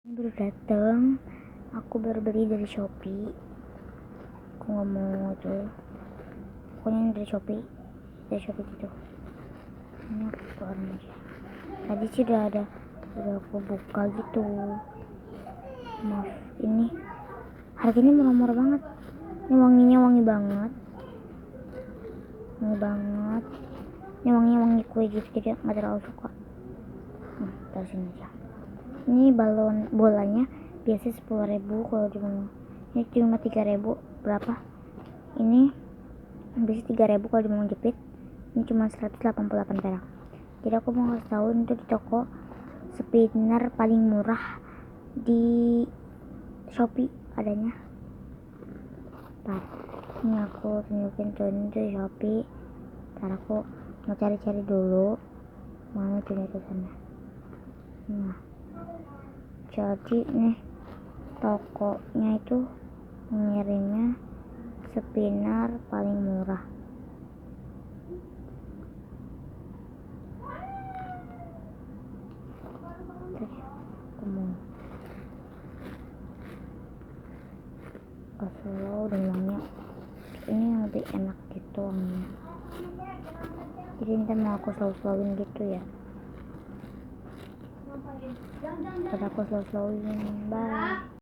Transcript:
Baru dateng, aku baru beli dari Shopee. Aku nggak mau tuh, pokoknya yang dari Shopee gitu. Ini aku keluarin aja. Tadi sih udah aku buka gitu. Maaf, ini harganya murah-murah banget. Ini wanginya wangi banget. Ini wanginya wangi kue gitu, jadi nggak terlalu suka. Taruh sini aja. Ini bolanya biasa 10.000, kalau di mana ini cuma 3.000 berapa. Ini biasa 3.000 kalau di mau jepit. Ini cuma 188 perak. Jadi aku mau kasih tahu, itu di toko spinner paling murah di Shopee adanya. Ini aku tunjukin tuh, ini di Shopee. Ntar aku mau cari-cari dulu mana tuh sana. Nah, jadi nih tokonya itu mengirimnya spinner paling murah. Slow dan wanginya ini yang lebih enak gitu wanginya. Jadi nanti mau aku slow-slowin gitu ya. Aku slow-slowin. Bye.